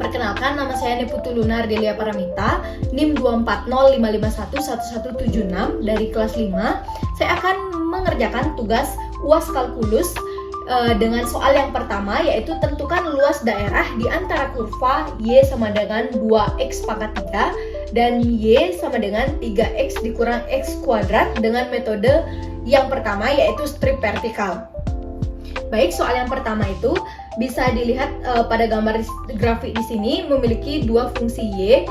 Perkenalkan, nama saya Neputuluna Ardelia Paramita, NIM 24055511176 dari kelas 5. Saya akan mengerjakan tugas UAS Kalkulus dengan soal yang pertama, yaitu tentukan luas daerah di antara kurva Y sama dengan 2x pangkat 3 dan Y sama dengan 3x dikurang x kuadrat dengan metode yang pertama, yaitu strip vertikal. Baik, soal yang pertama itu bisa dilihat pada gambar grafik di sini memiliki dua fungsi Y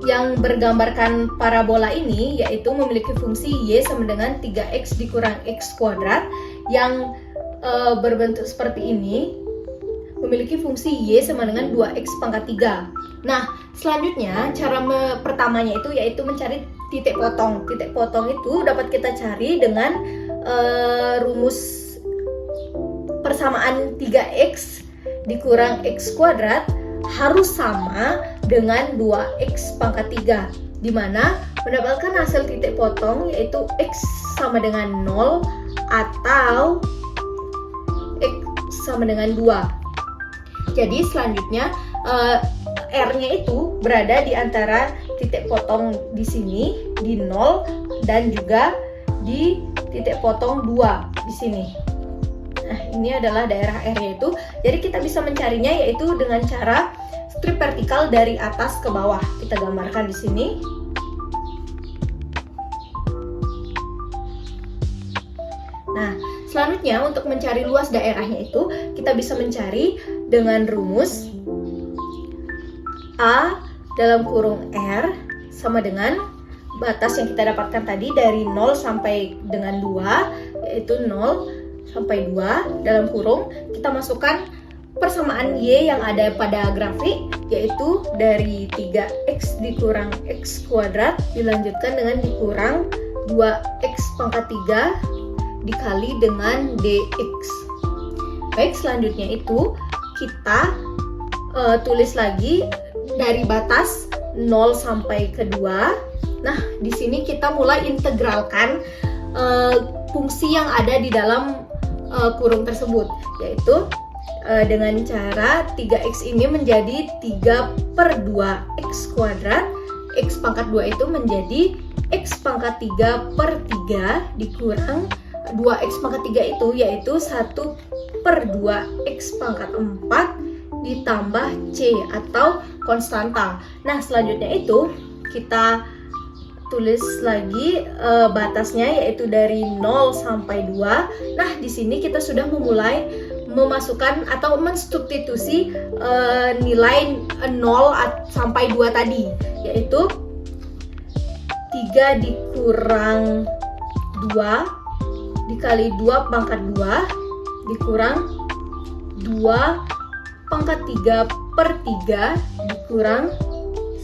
yang bergambarkan parabola ini, yaitu memiliki fungsi Y sama dengan 3x dikurang x kuadrat yang berbentuk seperti ini, memiliki fungsi Y sama dengan 2x pangkat 3. Nah, selanjutnya cara pertamanya itu yaitu mencari titik potong. Titik potong itu dapat kita cari dengan rumus persamaan 3x dikurang x kuadrat harus sama dengan 2x pangkat 3, di mana mendapatkan hasil titik potong yaitu x sama dengan 0 atau x sama dengan 2. Jadi selanjutnya R-nya itu berada di antara titik potong di sini di 0 dan juga di titik potong 2 di sini. Nah, ini adalah daerah R-nya itu. Jadi kita bisa mencarinya yaitu dengan cara strip vertikal dari atas ke bawah. Kita gambarkan di sini. Nah, selanjutnya untuk mencari luas daerahnya itu kita bisa mencari dengan rumus A dalam kurung R sama dengan batas yang kita dapatkan tadi dari 0 sampai dengan 2, yaitu 0 sampai 2 dalam kurung, kita masukkan persamaan Y yang ada pada grafik, yaitu dari 3x dikurang x kuadrat dilanjutkan dengan dikurang 2x pangkat 3 dikali dengan dx. Baik, selanjutnya itu kita tulis lagi dari batas 0 sampai ke 2. Nah, di sini kita mulai integralkan fungsi yang ada di dalam kurung tersebut, yaitu dengan cara 3x ini menjadi 3/2x kuadrat, x pangkat 2 itu menjadi x pangkat 3/3 dikurang 2x pangkat 3 itu yaitu 1/2x pangkat 4 ditambah c atau konstanta. Nah, selanjutnya itu kita tulis lagi batasnya yaitu dari 0 sampai 2. Nah, di sini kita sudah memulai memasukkan atau mensubstitusi nilai 0 sampai 2 tadi, yaitu 3 dikurang 2 dikali 2 pangkat 2 dikurang 2 pangkat 3/3 dikurang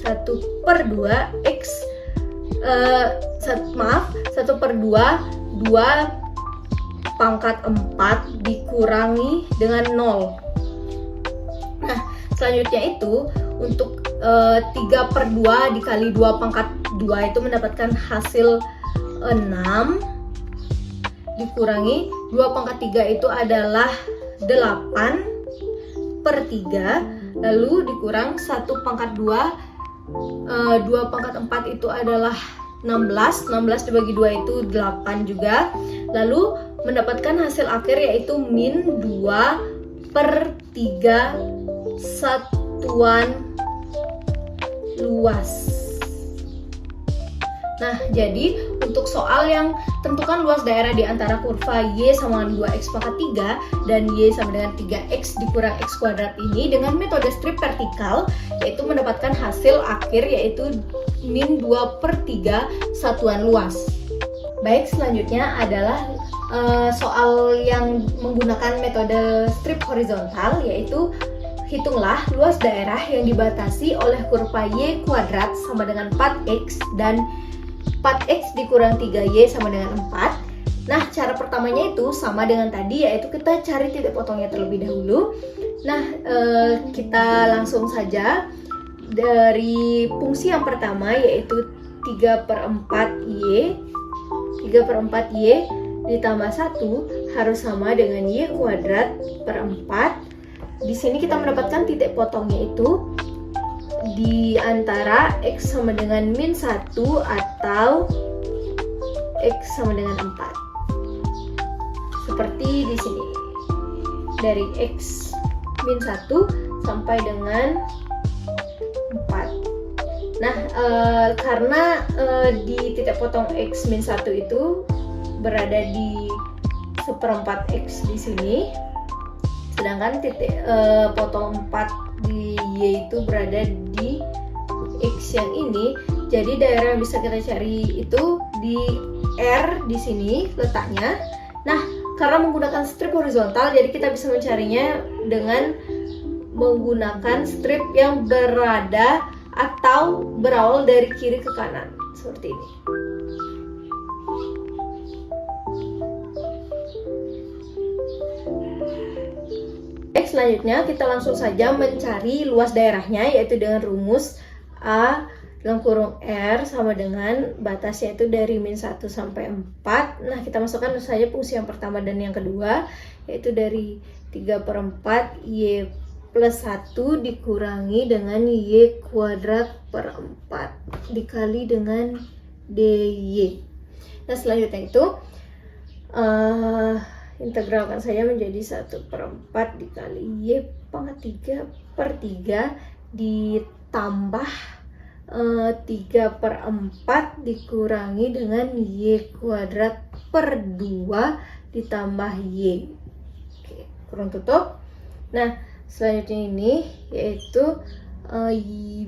1/2x 1/2 2 pangkat 4 dikurangi dengan 0. Nah, selanjutnya itu untuk 3/2 dikali 2 pangkat 2 itu mendapatkan hasil 6 dikurangi 2 pangkat 3 itu adalah 8/3, lalu dikurang 1 pangkat 2 2 pangkat 4 itu adalah 16 dibagi 2 itu 8 juga, lalu mendapatkan hasil akhir yaitu min 2/3 satuan luas. Nah, jadi untuk soal yang tentukan luas daerah di antara kurva Y sama dengan 2x pangkat 3 dan Y sama dengan 3x dikurang x kuadrat ini dengan metode strip vertikal, yaitu mendapatkan hasil akhir yaitu min 2/3 satuan luas. Baik, selanjutnya adalah soal yang menggunakan metode strip horizontal, yaitu hitunglah luas daerah yang dibatasi oleh kurva Y kuadrat sama dengan 4x dan 4x dikurang 3y sama dengan 4. Nah, cara pertamanya itu sama dengan tadi, yaitu kita cari titik potongnya terlebih dahulu. Nah, kita langsung saja dari fungsi yang pertama, yaitu 3/4y. 3/4y ditambah 1 harus sama dengan y kuadrat per 4. di sini kita mendapatkan titik potongnya itu di antara X sama dengan min 1 atau X sama dengan 4. Seperti di sini. Dari X min 1 sampai dengan 4. Nah, karena di titik potong X min 1 itu berada di seperempat X di sini, sedangkan titik potong 4 di Y itu berada di X yang ini. Jadi daerah yang bisa kita cari itu di R di sini letaknya. Nah, karena menggunakan strip horizontal, jadi kita bisa mencarinya dengan menggunakan strip yang berada atau berawal dari kiri ke kanan seperti ini. Selanjutnya kita langsung saja mencari luas daerahnya, yaitu dengan rumus A dalam kurung R sama dengan batasnya itu dari min 1 sampai 4. Nah, kita masukkan saja fungsi yang pertama dan yang kedua, yaitu dari 3/4 Y plus 1 dikurangi dengan Y kuadrat per 4 dikali dengan DY. Nah, selanjutnya itu integralkan saja menjadi 1/4 dikali Y pangkat 3/3 ditambah 3/4 dikurangi dengan Y kuadrat per 2 ditambah Y. Oke, kurung tutup. Nah, selanjutnya ini yaitu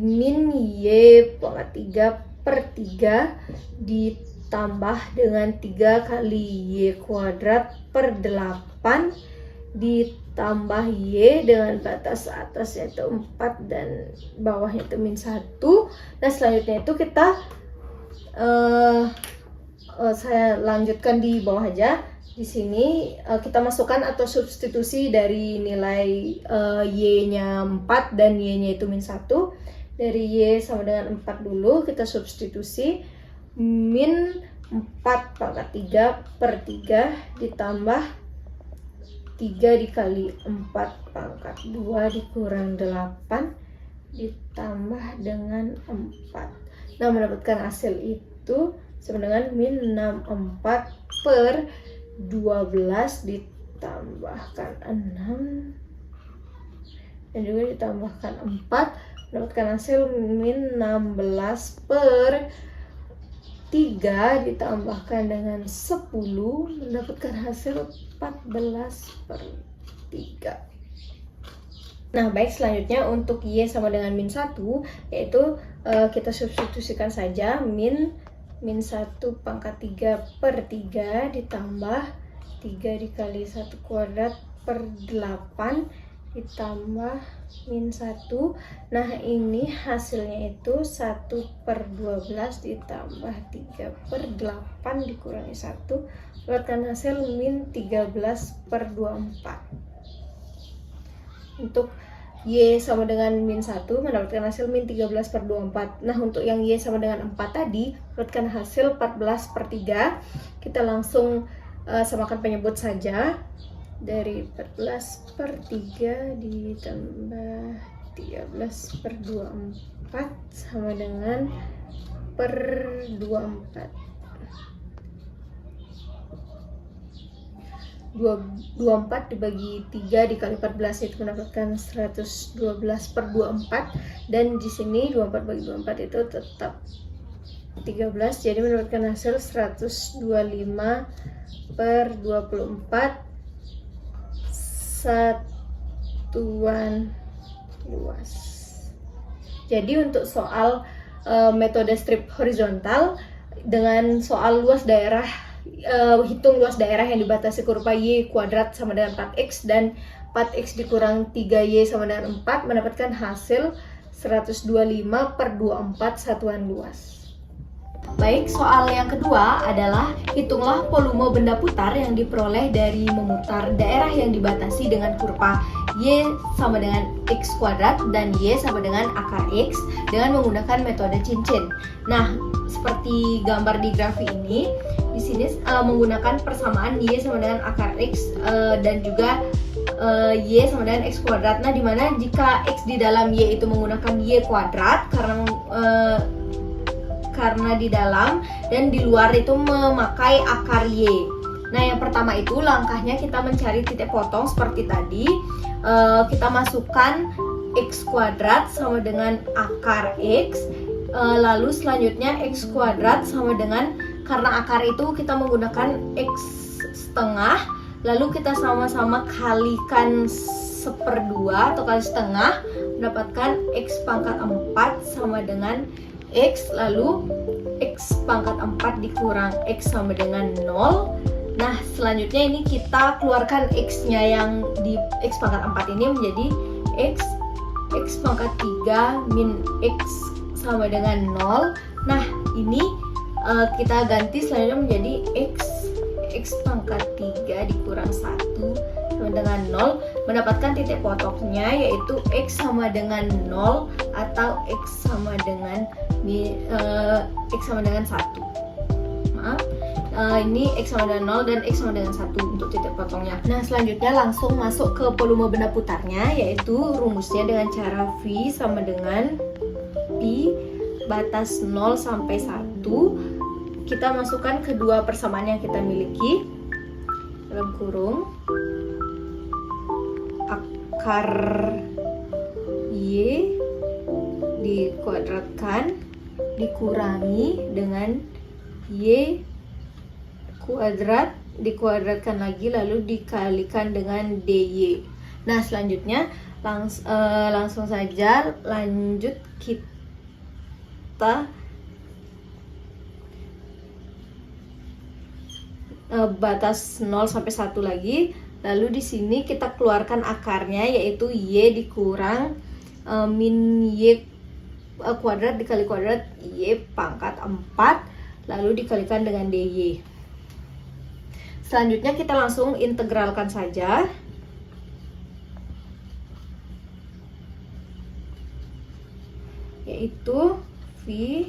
min Y pangkat 3/3 ditambah dengan 3 kali Y kuadrat per 8 ditambah Y dengan batas atasnya itu 4 dan bawahnya itu min 1. Nah, selanjutnya itu kita saya lanjutkan di bawah aja. Di sini kita masukkan atau substitusi dari nilai Y-nya 4 dan Y-nya itu min 1. Dari Y sama dengan 4 dulu kita substitusi min 4 pangkat 3/3 ditambah 3 dikali 4 pangkat 2 dikurang 8 ditambah dengan 4. Nah, mendapatkan hasil itu sama dengan min 64 per 12 ditambahkan 6 dan juga ditambahkan 4, mendapatkan hasil min 16 per 3 ditambahkan dengan 10 mendapatkan hasil 14/3. Nah, baik, selanjutnya untuk Y sama dengan min 1 yaitu kita substitusikan saja min 1 pangkat 3/3 ditambah 3 dikali 1 kuadrat per 8 ditambah min 1. Nah, ini hasilnya itu 1/12 ditambah 3/8 dikurangi 1 mendapatkan hasil min 13/24. Untuk Y sama dengan min 1 mendapatkan hasil min 13/24. Nah, untuk yang Y sama dengan 4 tadi mendapatkan hasil 14/3. Kita langsung samakan penyebut saja. Dari 14/3 ditambah 13/24 sama dengan per 24. 24 dibagi 3 dikali 14 itu mendapatkan 112/24, dan di sini 24 bagi 24 itu tetap 13, jadi mendapatkan hasil 125/24 satuan luas. Jadi untuk soal metode strip horizontal dengan soal luas daerah, hitung luas daerah yang dibatasi kurva Y kuadrat sama dengan 4X dan 4X dikurang 3Y sama dengan 4 mendapatkan hasil 125/24 satuan luas. Baik, soal yang kedua adalah hitunglah volume benda putar yang diperoleh dari memutar daerah yang dibatasi dengan kurva Y sama dengan X kuadrat dan Y sama dengan akar X dengan menggunakan metode cincin. Nah, seperti gambar di grafik ini, di sini menggunakan persamaan Y sama dengan akar X dan juga Y sama dengan X kuadrat. Nah, dimana jika X di dalam Y itu menggunakan Y kuadrat karena di dalam dan di luar itu memakai akar Y. Nah, yang pertama itu langkahnya kita mencari titik potong seperti tadi. Kita masukkan X kuadrat sama dengan akar X. Lalu selanjutnya X kuadrat sama dengan, karena akar itu kita menggunakan X setengah, lalu kita sama-sama kalikan 1/2 atau kali setengah, mendapatkan X pangkat 4 sama dengan X, lalu X pangkat 4 dikurang X sama dengan 0. Nah, selanjutnya ini kita keluarkan X nya yang di X pangkat 4 ini menjadi X pangkat 3 min X sama dengan 0. Nah, ini kita ganti selanjutnya menjadi X pangkat 3 dikurang 1 sama dengan 0, mendapatkan titik potongnya yaitu X sama dengan 0 atau X sama dengan 1. Maaf, ini X sama dengan 0 dan X sama dengan 1 untuk titik potongnya. Nah, selanjutnya langsung masuk ke volume benda putarnya, yaitu rumusnya dengan cara V sama dengan Pi batas 0 sampai 1. Kita masukkan kedua persamaan yang kita miliki dalam kurung akar Y dikuadratkan dikurangi dengan Y kuadrat dikuadratkan lagi lalu dikalikan dengan DY. Nah, selanjutnya langsung saja lanjut kita batas 0 sampai 1 lagi. Lalu di sini kita keluarkan akarnya yaitu Y dikurang min Y kuadrat dikali kuadrat Y pangkat 4 lalu dikalikan dengan DY. Selanjutnya kita langsung integralkan saja. Yaitu V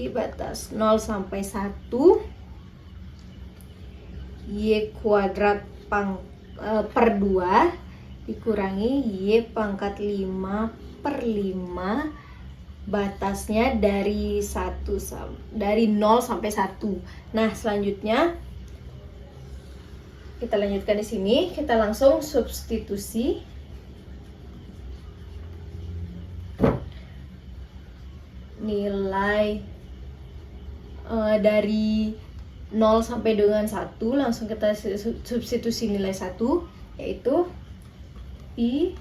batas 0 sampai 1 Y kuadrat per 2 dikurangi Y pangkat 5/5 batasnya dari 0 sampai 1. Nah, selanjutnya kita lanjutkan di sini, kita langsung substitusi. Nilai dari 0 sampai dengan 1 langsung kita substitusi nilai 1 yaitu Pi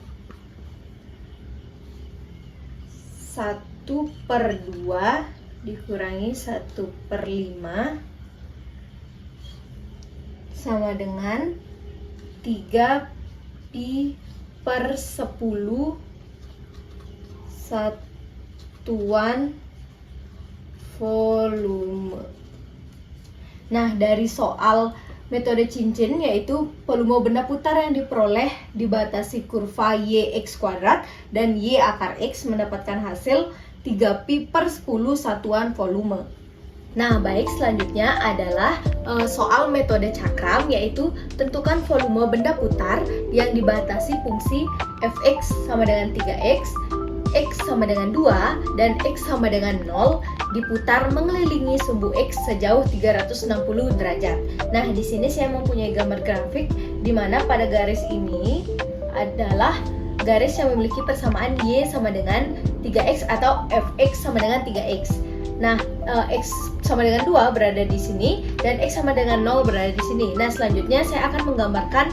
1/2 dikurangi 1/5 sama dengan 3 Pi per 10 satuan volume. Nah, dari soal metode cincin yaitu volume benda putar yang diperoleh dibatasi kurva Y X kuadrat dan Y akar X mendapatkan hasil 3 Pi per 10 satuan volume. Nah, baik, selanjutnya adalah soal metode cakram yaitu tentukan volume benda putar yang dibatasi fungsi Fx sama dengan 3x, X sama dengan 2 dan X sama dengan 0 diputar mengelilingi sumbu X sejauh 360 derajat. Nah, di sini saya mempunyai gambar grafik di mana pada garis ini adalah garis yang memiliki persamaan Y sama dengan 3x atau Fx sama dengan 3x. Nah, X sama dengan 2 berada di sini dan X sama dengan 0 berada di sini. Nah, selanjutnya saya akan menggambarkan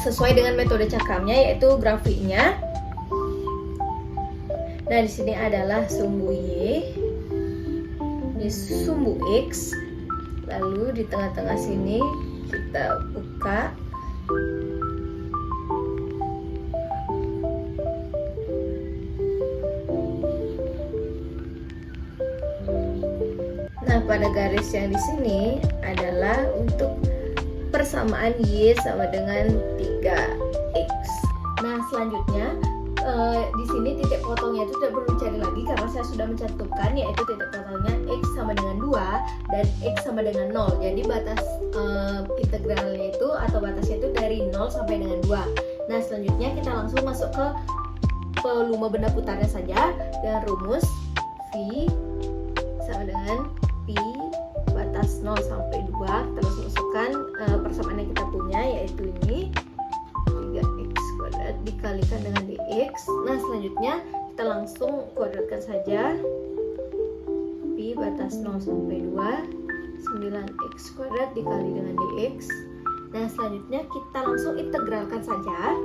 sesuai dengan metode cakramnya yaitu grafiknya. Nah, di sini adalah sumbu Y, ini sumbu X, lalu di tengah-tengah sini kita buka. Nah, pada garis yang di sini adalah untuk persamaan Y sama dengan 3x. Nah, selanjutnya di sini titik potongnya itu tidak perlu dicari lagi karena saya sudah mencantumkan, yaitu titik potongnya X sama dengan 2 dan X sama dengan 0. Jadi batas integralnya itu atau batasnya itu dari 0 sampai dengan 2. Nah selanjutnya kita langsung masuk ke volume benda putarnya saja dengan rumus V sama dengan Pi batas 0 sampai 2. Kita langsung masukkan persamaan yang kita punya, yaitu ini 3x kuadrat dikalikan dengan dx. Nah selanjutnya kita langsung kuadratkan saja. Pi batas 0 sampai 2 9x kuadrat dikali dengan dx. Nah selanjutnya kita langsung integralkan saja.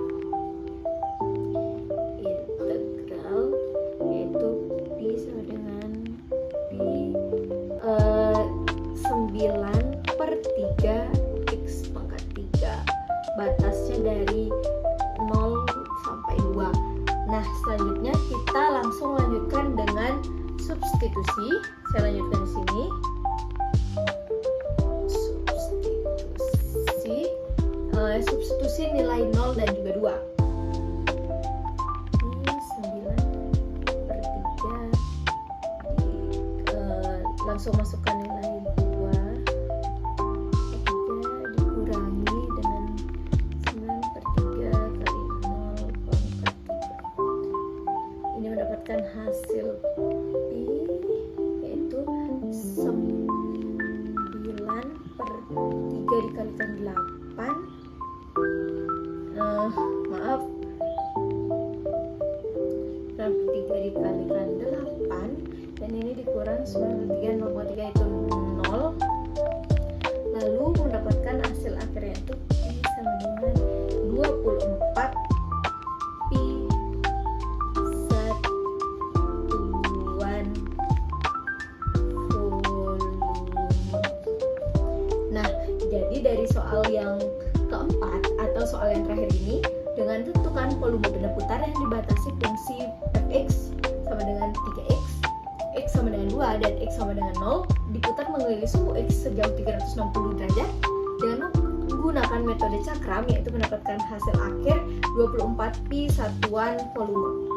Integral yaitu Pi sama dengan Pi 9/3 x pangkat 3, batasnya dari 0 sampai 2. Nah selanjutnya kita langsung lanjutkan dengan substitusi. Saya lanjutkan di sini. Substitusi nilai 0 dan juga 2. Ini 9/3 langsung masukkan nilai 2. 3 dikurangi dengan 9/3 kali 0 pangkat 3. Ini mendapatkan hasil Pi yaitu 9/3 dikalikan 8. Maaf, 3 dikalikan 8 dan ini dikurang 9/3, 0/3 itu 0. Lalu mendapatkan hasil akhirnya itu Pi sama dengan 24 Pi satuan volume. Nah, jadi dari soal yang keempat atau soal yang terakhir ini, dengan tentukan volume benda putar yang dibatasi fungsi fx sama dengan 3x, x sama dengan 2 dan x sama dengan 0 diputar mengelilingi suku x sejauh 360 derajat dengan menggunakan metode cakram, yaitu mendapatkan hasil akhir 24 pi satuan volume.